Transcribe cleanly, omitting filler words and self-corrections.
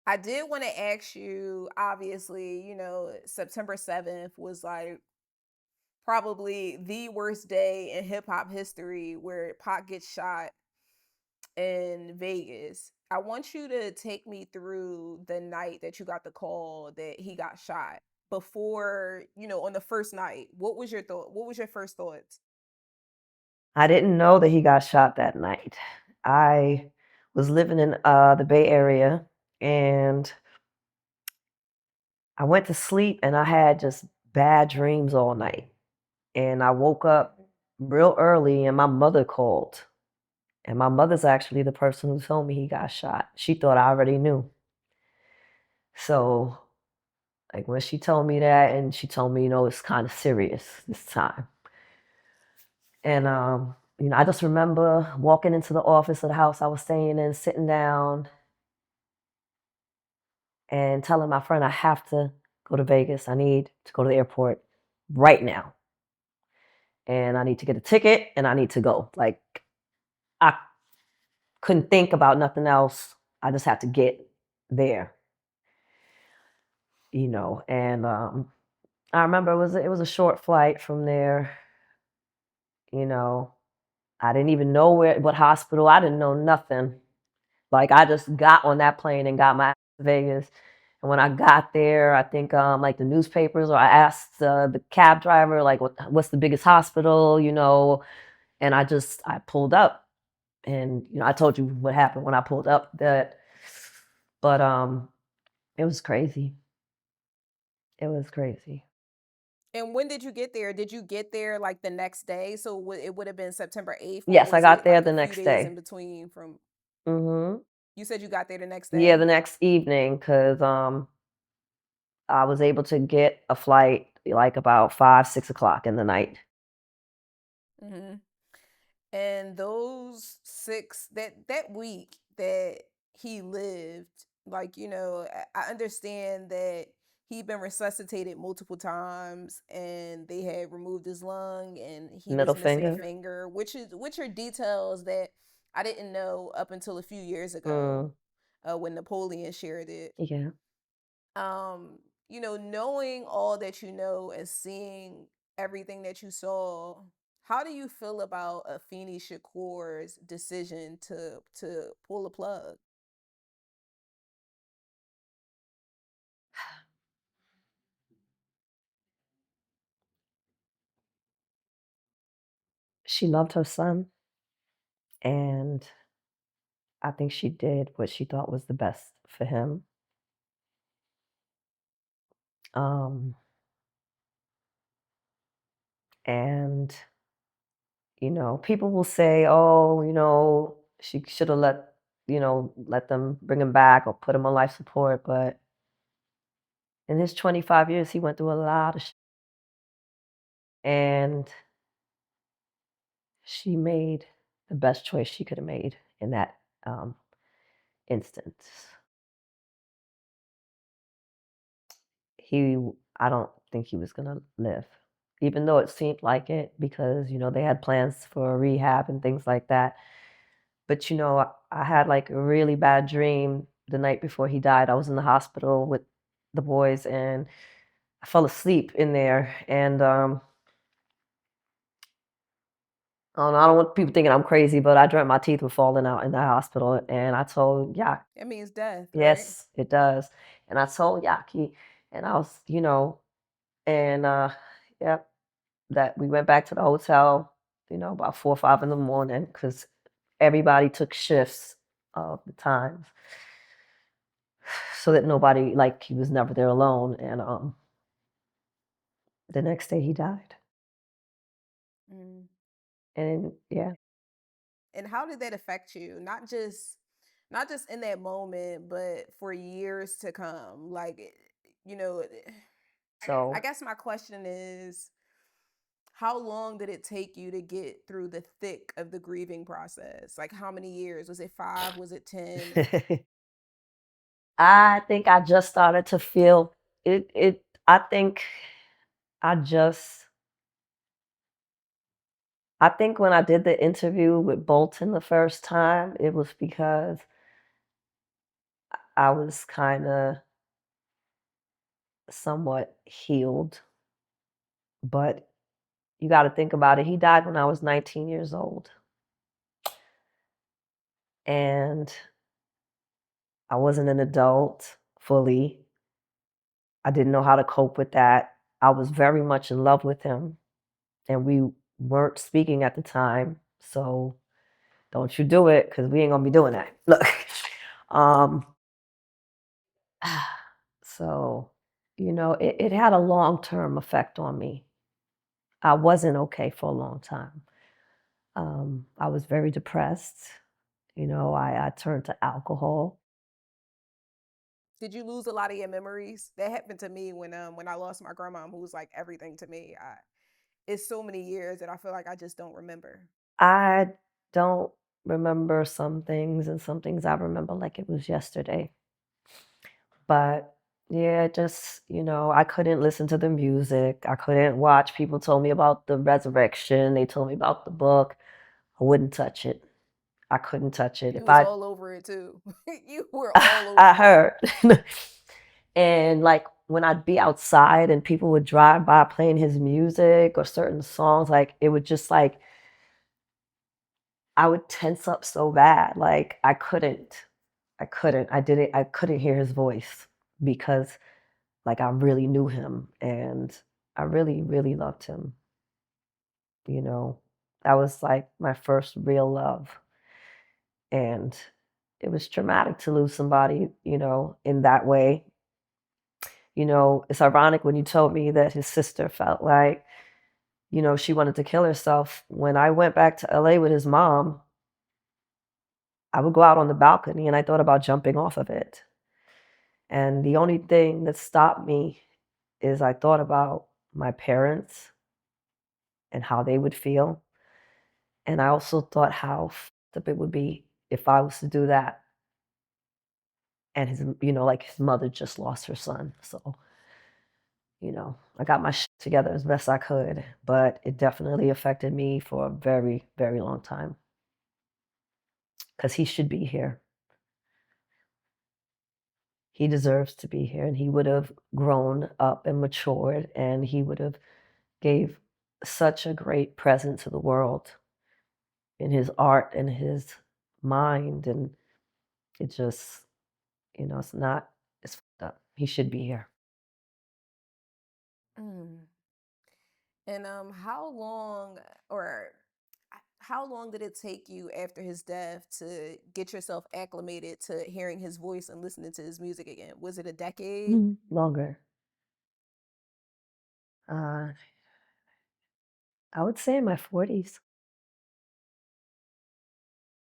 I did want to ask you, obviously, September 7th was like probably the worst day in hip hop history where Pac gets shot in Vegas. I want you to take me through the night that you got the call that he got shot. Before, on the first night, what was your thought? What was your first thoughts? I didn't know that he got shot that night. I was living in the Bay Area, and I went to sleep and I had just bad dreams all night. And I woke up real early and my mother called. And my mother's actually the person who told me he got shot. She thought I already knew. So, like when she told me that, and she told me, it's kind of serious this time. And I just remember walking into the office of the house I was staying in, sitting down and telling my friend I have to go to Vegas. I need to go to the airport right now. And I need to get a ticket and I need to go. Like I couldn't think about nothing else. I just had to get there, And I remember it was a short flight from there. You know, I didn't even know what hospital. I didn't know nothing. Like I just got on that plane and got my ass to Vegas. And when I got there, I think like the newspapers, or I asked the cab driver like what's the biggest hospital, and I pulled up, and I told you what happened when I pulled up. But it was crazy. It was crazy. And when did you get there? Did you get there like the next day? So it would have been September 8th, or Yes, I was got it there like a the few next days in day. between from Hmm. you said you got there the next Yeah, the day? next evening, because I was able to get a flight like about 5, 6 o'clock in the night. Hmm. And those six that week that he lived, like, I understand that he'd been resuscitated multiple times and they had removed his lung and he Middle was missing a finger. finger, which are details that I didn't know up until a few years ago, Mm, when Napoleon shared it. yeah. um Knowing all that you know and seeing everything that you saw, how do you feel about Afeni Shakur's decision to pull a plug? She loved her son, and I think she did what she thought was the best for him. Um, and people will say, "Oh, she should have let them bring him back or put him on life support." But in his 25 years, he went through a lot of shit, and she made the best choice she could have made in that um, instance. He I don't think he was gonna live, even though it seemed like it because, they had plans for rehab and things like that. But, I had, like, a really bad dream the night before he died. I was in the hospital with the boys, and I fell asleep in there, and, I don't want people thinking I'm crazy, but I dreamt my teeth were falling out in the hospital, and I told Yak. That means death, right? Yes, it does, and I told Yaki, and I was, and, yep. That we went back to the hotel, about 4 or 5 in the morning because everybody took shifts of the times so that nobody like, he was never there alone, and, the next day he died, Mm. and yeah. And how did that affect you, not just in that moment but for years to come, like, you know I So, guess my question is, how long did it take you to get through the thick of the grieving process? Like, how many years? Was it 5? Was it 10? I think I just started to feel it I think I just I think when I did the interview with Bolton the first time, it was because I was kind of somewhat healed, but you got to think about it. He died when I was 19 years old, and I wasn't an adult fully. I didn't know how to cope with that. I was very much in love with him, and we weren't speaking at the time. So don't you do it, because we ain't gonna be doing that. Look, um, so it had a long-term effect on me. I wasn't okay for a long time. I was very depressed. I turned to alcohol. Did you lose a lot of your memories? That happened to me when I lost my grandma, who was like everything to me. It's so many years that I feel like I just don't remember. I don't remember some things, and some things I remember like it was yesterday. But yeah, just, I couldn't listen to the music. I couldn't watch. People told me about the resurrection. They told me about the book. I wouldn't touch it. I couldn't touch it. You If was I all over it too. You were all I over it. heard. And like when I'd be outside and people would drive by playing his music or certain songs, like it would just like I would tense up so bad. Like I couldn't. I couldn't hear his voice because like I really knew him and I really, really loved him, you know. That was like my first real love. And it was traumatic to lose somebody, in that way. It's ironic when you told me that his sister felt like, she wanted to kill herself. When I went back to LA with his mom, I would go out on the balcony and I thought about jumping off of it. And the only thing that stopped me is I thought about my parents and how they would feel. And I also thought how fucked up it would be if I was to do that. And like his mother just lost her son. So, I got my shit together as best I could, but it definitely affected me for a very, very long time because he should be here. He deserves to be here, and he would have grown up and matured, and he would have gave such a great present to the world in his art and his mind, and it just, it's not, it's fucked up. He should be here. Mm. And how long did it take you after his death to get yourself acclimated to hearing his voice and listening to his music again? Was it a decade? Longer. Uh, I would say in my 40s.